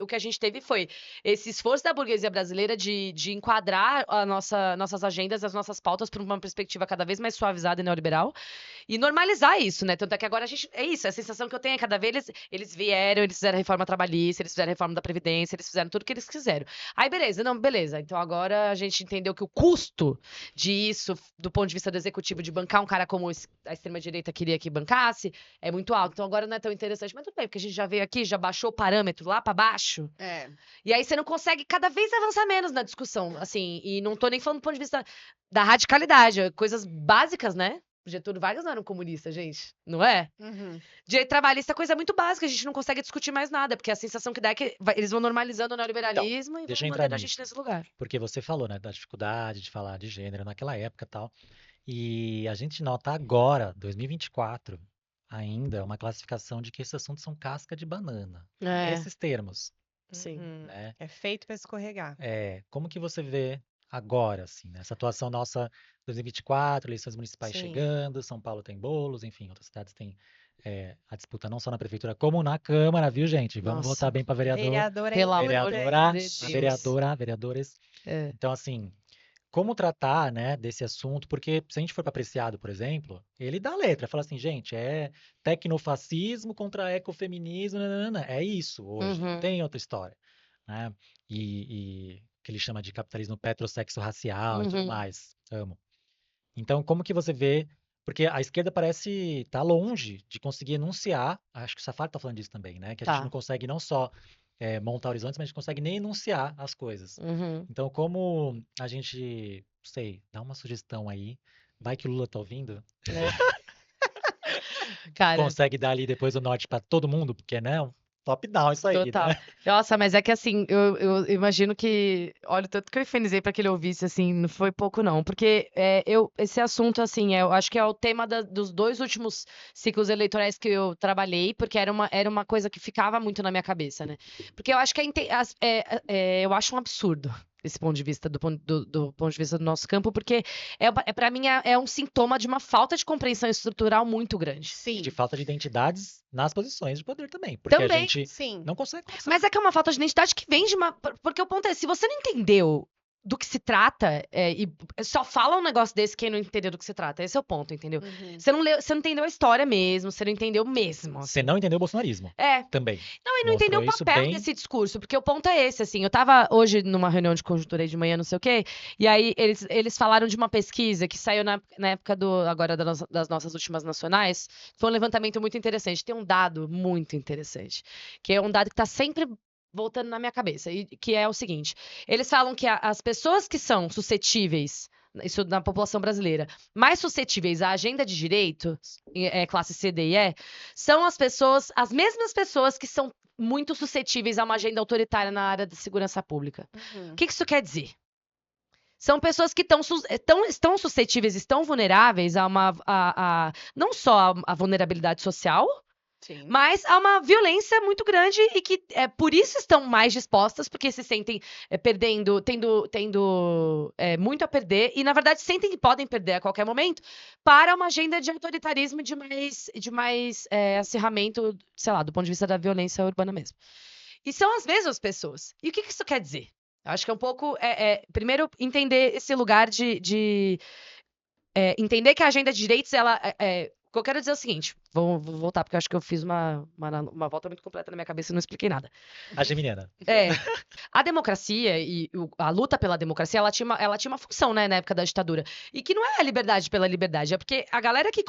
o que a gente teve foi esse esforço da burguesia brasileira de enquadrar nossas agendas, as nossas pautas por uma perspectiva cada vez mais suavizada e neoliberal. E normalizar isso, né? Tanto é que agora a gente. É isso, a sensação que eu tenho é que cada vez eles vieram, eles fizeram a reforma trabalhista, eles fizeram a reforma da Previdência, eles fizeram tudo que eles quiseram. Aí, beleza, não, beleza. Então agora a gente entendeu que o custo disso, do ponto de vista do executivo, de bancar um cara como a extrema-direita queria que bancasse, é muito alto. Então agora não é tão interessante. Mas tudo bem, porque a gente já veio aqui, já baixou o parâmetro lá pra baixo. É. E aí você não consegue cada vez avançar menos na discussão, assim. E não tô nem falando do ponto de vista da radicalidade, coisas básicas, né? Getúlio Vargas não era um comunista, gente, não é? Uhum. Direito trabalhista é coisa muito básica, a gente não consegue discutir mais nada, porque a sensação que dá é que eles vão normalizando o neoliberalismo e deixa vão eu entrar mantendo a gente nisso. nesse lugar. Porque você falou, né, da dificuldade de falar de gênero naquela época e tal. E a gente nota agora, 2024, ainda uma classificação de que esses assuntos são casca de banana. É, Esses termos, sim. né? É feito pra escorregar. Como que você vê agora, assim, né? Essa atuação nossa 2024, eleições municipais Sim. chegando, São Paulo tem bolos, enfim, outras cidades têm a disputa não só na prefeitura como na Câmara, viu, gente? Vamos Nossa. votar bem para vereador, Vereador é Pelo amor vereadora, de Deus. vereadores. É. Então, assim, como tratar, né, desse assunto? Porque se a gente for para Apreciado, por exemplo, ele dá letra, fala assim, gente, é tecnofascismo contra ecofeminismo, nanana, é isso hoje, não Uhum. tem outra história, né? E que ele chama de capitalismo petrossexo racial e tudo Uhum. mais. Amo. Então, como que você vê? Porque a esquerda parece estar longe de conseguir enunciar, acho que o Safari está falando disso também, né? Que a gente não Tá. consegue não só montar horizontes, mas a gente consegue nem enunciar as coisas. Uhum. Então, como a gente, sei, dá uma sugestão aí, vai que o Lula tá ouvindo, É. Cara, consegue dar ali depois o norte para todo mundo, porque, né? Top-down isso aí, total. né? Nossa, mas é que assim, eu imagino que. Olha, o tanto que eu infernizei pra que ele ouvisse, assim, não foi pouco, não. Porque esse assunto, assim, eu acho que é o tema dos dois últimos ciclos eleitorais que eu trabalhei, porque era uma coisa que ficava muito na minha cabeça, né? Porque eu acho que eu acho um absurdo. Esse ponto de vista, do ponto de vista do nosso campo, porque para mim é um sintoma de uma falta de compreensão estrutural muito grande. E de Sim. falta de identidades nas posições de poder também, porque a Também. gente Sim. não consegue conversar. Mas é que é uma falta de identidade que vem de uma. Porque o ponto é, se você não entendeu do que se trata, e só fala um negócio desse quem não entendeu do que se trata. Esse é o ponto, entendeu? Uhum. Você não leu, você não entendeu a história mesmo, você não entendeu mesmo. Você Assim. não entendeu o bolsonarismo É. também. Não, e não entendeu Mostrou o isso papel bem. desse discurso, porque o ponto é esse, assim. Eu tava hoje numa reunião de conjuntura aí de manhã, não sei o quê, e aí eles falaram de uma pesquisa que saiu na época agora das nossas últimas nacionais. Foi um levantamento muito interessante. Tem um dado muito interessante, que é um dado que tá sempre voltando na minha cabeça, e que é o seguinte: eles falam que as pessoas que são suscetíveis, isso na população brasileira, mais suscetíveis à agenda de direitos, classe C, D e E, são as mesmas pessoas que são muito suscetíveis a uma agenda autoritária na área da segurança pública. Uhum. O que isso quer dizer? São pessoas que estão suscetíveis, estão vulneráveis não só a vulnerabilidade social, Sim. mas há uma violência muito grande e que por isso estão mais dispostas, porque se sentem tendo muito a perder, e na verdade sentem que podem perder a qualquer momento, para uma agenda de autoritarismo de mais acirramento, sei lá, do ponto de vista da violência urbana mesmo. E são as mesmas pessoas. E o que isso quer dizer? Eu acho que é um pouco. Primeiro, entender esse lugar de entender que a agenda de direitos, o que eu quero dizer é o seguinte, vou voltar, porque eu acho que eu fiz uma volta muito completa na minha cabeça e não expliquei nada. A geminiana. A democracia e a luta pela democracia, ela tinha uma função, né, na época da ditadura. E que não é a liberdade pela liberdade, é porque a galera que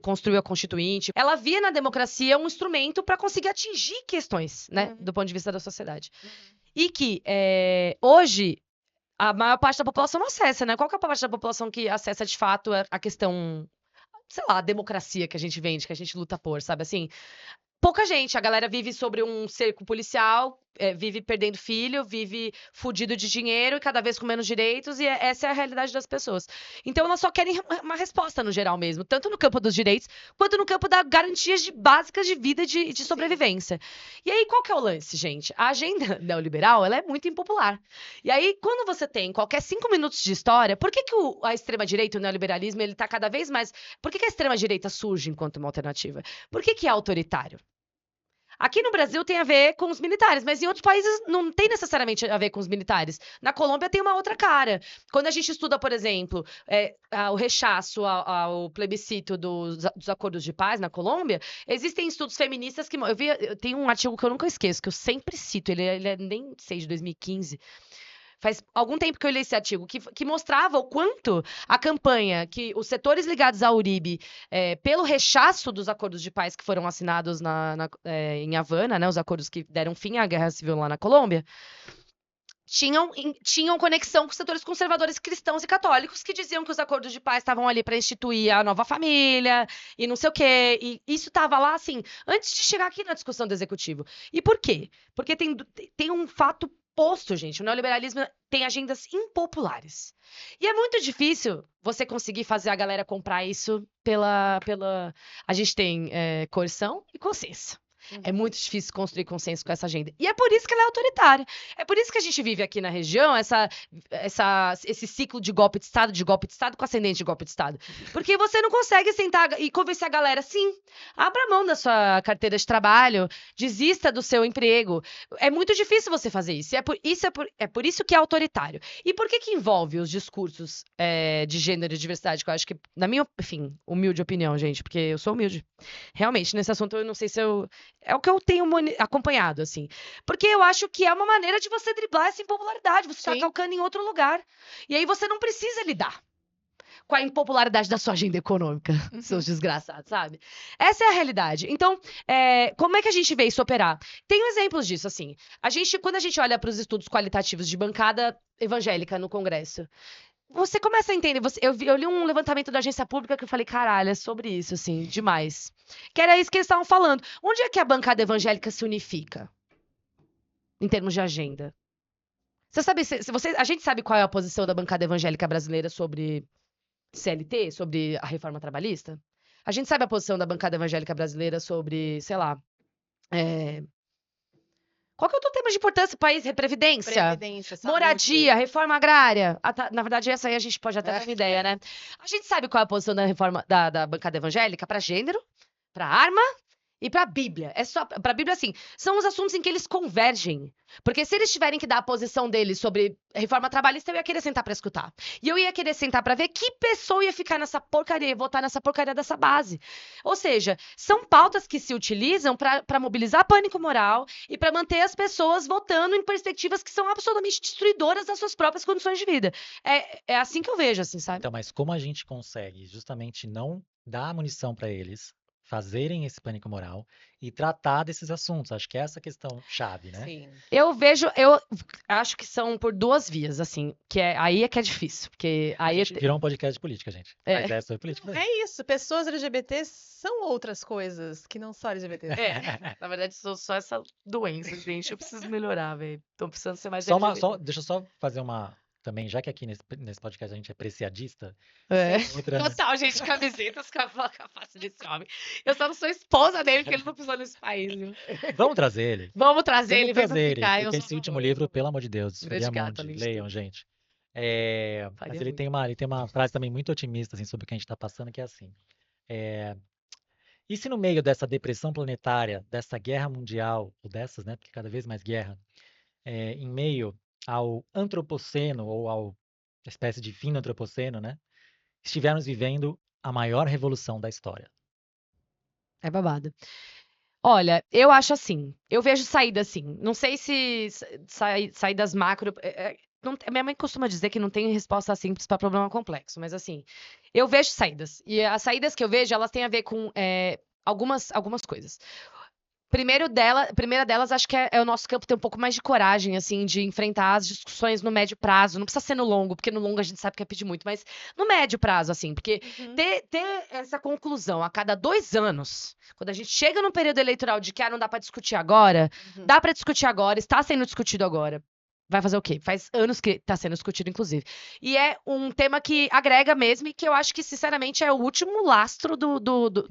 construiu a Constituinte, ela via na democracia um instrumento para conseguir atingir questões, né, do ponto de vista da sociedade. E que, hoje, a maior parte da população não acessa, né? Qual que é a parte da população que acessa de fato a questão, sei lá, a democracia que a gente vende, que a gente luta por, sabe assim? Pouca gente. A galera vive sobre um cerco policial, vive perdendo filho, vive fudido de dinheiro e cada vez com menos direitos, e essa é a realidade das pessoas. Então elas só querem uma resposta no geral mesmo, tanto no campo dos direitos, quanto no campo das garantias básicas de vida e de sobrevivência. E aí, qual que é o lance, gente? A agenda neoliberal, ela é muito impopular. E aí, quando você tem qualquer 5 minutos de história, por que a extrema-direita, o neoliberalismo, ele tá cada vez mais... Por que a extrema-direita surge enquanto uma alternativa? Por que é autoritário? Aqui no Brasil tem a ver com os militares, mas em outros países não tem necessariamente a ver com os militares. Na Colômbia tem uma outra cara. Quando a gente estuda, por exemplo, o rechaço ao plebiscito dos acordos de paz na Colômbia, existem estudos feministas que. Eu tenho um artigo que eu nunca esqueço, que eu sempre cito, ele é nem sei, de 2015. Faz algum tempo que eu li esse artigo, que mostrava o quanto a campanha que os setores ligados ao Uribe, pelo rechaço dos acordos de paz que foram assinados em Havana, né, os acordos que deram fim à guerra civil lá na Colômbia, tinham conexão com os setores conservadores cristãos e católicos que diziam que os acordos de paz estavam ali para instituir a nova família e não sei o quê. E isso estava lá, assim, antes de chegar aqui na discussão do executivo. E por quê? Porque tem um fato posto, gente. O neoliberalismo tem agendas impopulares. E é muito difícil você conseguir fazer a galera comprar isso pela... A gente tem coerção e consciência. É muito difícil construir consenso com essa agenda. E é por isso que ela é autoritária. É por isso que a gente vive aqui na região esse ciclo de golpe de Estado com ascendente de golpe de Estado. Porque você não consegue sentar e convencer a galera, sim, abra mão da sua carteira de trabalho, desista do seu emprego. É muito difícil você fazer isso. É por isso que é autoritário. E por que envolve os discursos de gênero e diversidade? Que eu acho que, na minha, enfim, humilde opinião, gente, porque eu sou humilde. Realmente, nesse assunto eu não sei se eu... É o que eu tenho acompanhado, assim. Porque eu acho que é uma maneira de você driblar essa impopularidade. Você está Sim. calcando em outro lugar. E aí você não precisa lidar com a impopularidade da sua agenda econômica, seus desgraçados, sabe? Essa é a realidade. Então, como é que a gente vê isso operar? Tem exemplos disso, assim. Quando a gente olha para os estudos qualitativos de bancada evangélica no Congresso, você começa a entender. Eu li um levantamento da agência pública que eu falei, caralho, é sobre isso, assim, demais. Que era isso que eles estavam falando. Onde é que a bancada evangélica se unifica? Em termos de agenda. Você sabe, a gente sabe qual é a posição da bancada evangélica brasileira sobre CLT, sobre a reforma trabalhista? A gente sabe a posição da bancada evangélica brasileira sobre, sei lá. Qual que é outro tema de importância? País, Previdência? Previdência, saúde. Moradia, reforma agrária. Na verdade, essa aí a gente pode até ter uma ideia, né? A gente sabe qual é a posição da reforma da bancada evangélica para gênero, para arma e para Bíblia. É só para Bíblia, assim, são os assuntos em que eles convergem. Porque se eles tiverem que dar a posição deles sobre reforma trabalhista, eu ia querer sentar para escutar. E eu ia querer sentar para ver que pessoa ia ficar nessa porcaria e votar nessa porcaria dessa base. Ou seja, são pautas que se utilizam para mobilizar pânico moral e para manter as pessoas votando em perspectivas que são absolutamente destruidoras das suas próprias condições de vida. É assim que eu vejo, assim, sabe? Então, mas como a gente consegue justamente não dar munição para eles fazerem esse pânico moral e tratar desses assuntos? Acho que é essa a questão chave, né? Sim. Eu acho que são por duas vias, assim, aí é que é difícil, porque A aí gente virou um podcast de política, gente. Mas é sobre política mesmo. É isso, pessoas LGBT são outras coisas que não só LGBT. na verdade, sou só essa doença, gente. Eu preciso melhorar, velho. Tô precisando ser mais Deixa eu só fazer uma... Também, já que aqui nesse podcast a gente é preciadista, É. outra... Total, gente, camisetas com a face desse homem. Eu só não sou esposa dele, porque ele não pisou nesse país, viu? Vamos trazer ele. Vamos trazer Vamos ele, vem pra trazer ele, ficar. Eu porque sou esse a último favor. livro, pelo amor de Deus, Grande gato, Friamonte, além de leiam, tudo. gente. Mas Faria ele muito. tem uma frase também muito otimista, assim, sobre o que a gente está passando, que é assim. E se no meio dessa depressão planetária, dessa guerra mundial, ou dessas, né, porque cada vez mais guerra, em meio ao antropoceno, ou ao espécie de fim do antropoceno, né, estivermos vivendo a maior revolução da história. É babado. Olha, eu acho assim. Eu vejo saída assim. Não sei se saídas macro. Minha mãe costuma dizer que não tem resposta simples para problema complexo, mas assim, eu vejo saídas. E as saídas que eu vejo, elas têm a ver com algumas coisas. Primeira delas, acho que é o nosso campo ter um pouco mais de coragem, assim, de enfrentar as discussões no médio prazo. Não precisa ser no longo, porque no longo a gente sabe que é pedir muito, mas no médio prazo, assim, porque ter essa conclusão a cada 2 anos, quando a gente chega num período eleitoral de que não dá pra discutir agora, dá pra discutir agora, está sendo discutido agora. Vai fazer o quê? Faz anos que tá sendo discutido, inclusive. E é um tema que agrega mesmo e que eu acho que, sinceramente, é o último lastro do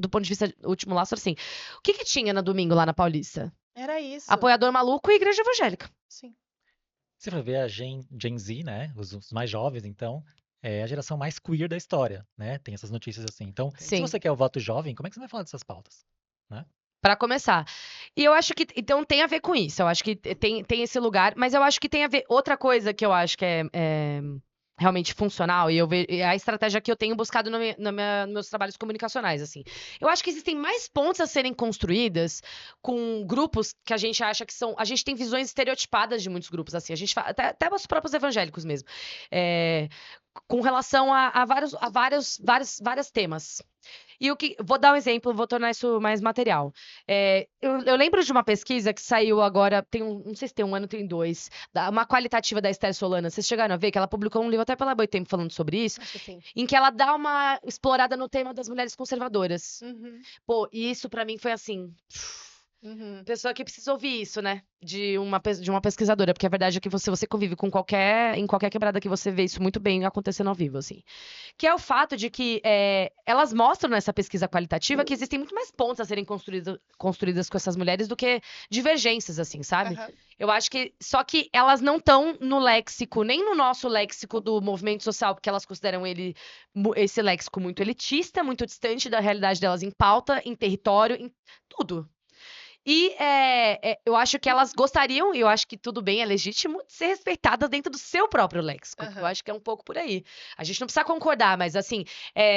ponto de vista... O último lastro, assim. O que tinha no domingo lá na Paulista? Era isso. Apoiador maluco e igreja evangélica. Sim. Você vai ver a Gen Z, né, os mais jovens, então, é a geração mais queer da história, né? Tem essas notícias assim. Então, se Sim. você quer o voto jovem, como é que você vai falar dessas pautas, né? Pra começar. E eu acho que, então, tem a ver com isso. Eu acho que tem esse lugar, mas eu acho que tem a ver. Outra coisa que eu acho que é realmente funcional, e é a estratégia que eu tenho buscado nos meus trabalhos comunicacionais, assim. Eu acho que existem mais pontes a serem construídas com grupos que a gente acha que são. A gente tem visões estereotipadas de muitos grupos, assim. A gente até os próprios evangélicos mesmo. É, com relação a vários temas. E vou dar um exemplo, vou tornar isso mais material. Eu lembro de uma pesquisa que saiu agora, não sei se tem um ano, tem dois, uma qualitativa da Esther Solana. Vocês chegaram a ver que ela publicou um livro até pela Boitempo falando sobre isso, Acho que sim. em que ela dá uma explorada no tema das mulheres conservadoras. Uhum, Pô, e isso pra mim foi assim. uhum. Pessoa que precisa ouvir isso, né? De uma pesquisadora, porque a verdade é que você convive com em qualquer quebrada que você vê isso muito bem acontecendo ao vivo, assim. Que é o fato de que elas mostram nessa pesquisa qualitativa que existem muito mais pontos a serem construídas com essas mulheres do que divergências, assim, sabe? Aham. Eu acho que. Só que elas não estão no léxico, nem no nosso léxico do movimento social, porque elas consideram esse léxico muito elitista, muito distante da realidade delas em pauta, em território, em tudo. E eu acho que elas gostariam, e eu acho que tudo bem, é legítimo, de ser respeitadas dentro do seu próprio léxico. Eu Aham. acho que é um pouco por aí. A gente não precisa concordar, mas assim,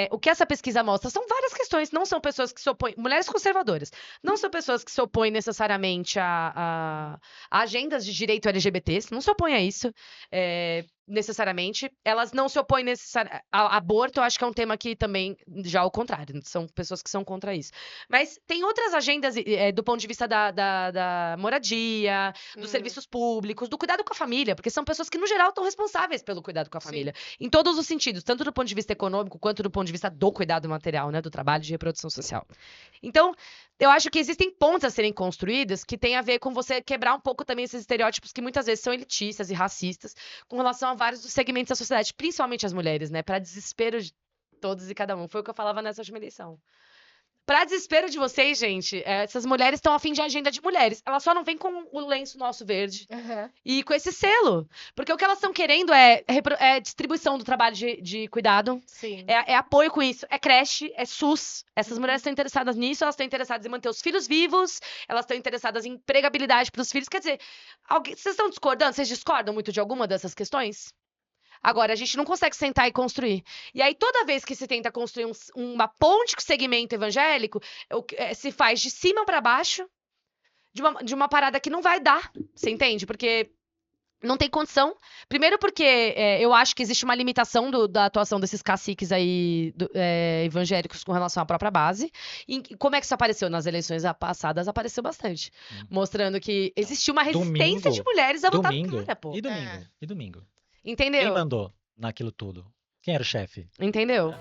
o que essa pesquisa mostra são várias questões. Não são pessoas que se opõem, mulheres conservadoras, não são pessoas que se opõem necessariamente a agendas de direito LGBTs, não se opõem a isso. Necessariamente, elas não se opõem a aborto, eu acho que é um tema que também, já ao contrário, são pessoas que são contra isso. Mas tem outras agendas do ponto de vista da moradia, dos serviços públicos, do cuidado com a família, porque são pessoas que, no geral, estão responsáveis pelo cuidado com a Sim. família. Em todos os sentidos, tanto do ponto de vista econômico, quanto do ponto de vista do cuidado material, né? Do trabalho de reprodução social. Então, eu acho que existem pontes a serem construídas que tem a ver com você quebrar um pouco também esses estereótipos que muitas vezes são elitistas e racistas com relação a vários dos segmentos da sociedade, principalmente as mulheres, né? Para desespero de todos e cada um. Foi o que eu falava nessa última eleição. Pra desespero de vocês, gente, essas mulheres estão a fim de agenda de mulheres. Elas só não vêm com o lenço nosso verde Aham. e com esse selo. Porque o que elas estão querendo é distribuição do trabalho de cuidado, Sim. é apoio com isso, é creche, é SUS. Essas Uhum. mulheres estão interessadas nisso, elas estão interessadas em manter os filhos vivos, elas estão interessadas em empregabilidade para os filhos. Quer dizer, vocês estão discordando? Vocês discordam muito de alguma dessas questões? Agora, a gente não consegue sentar e construir. E aí, toda vez que se tenta construir uma ponte com o segmento evangélico, se faz de cima para baixo, de uma parada que não vai dar. Você entende? Porque não tem condição. Primeiro porque eu acho que existe uma limitação da atuação desses caciques aí evangélicos com relação à própria base. E como é que isso apareceu nas eleições passadas? Apareceu bastante. Mostrando que existia uma resistência de mulheres a votar no cara, pô. E domingo? E domingo? Quem Entendeu? mandou naquilo tudo? Quem era o chefe? Entendeu?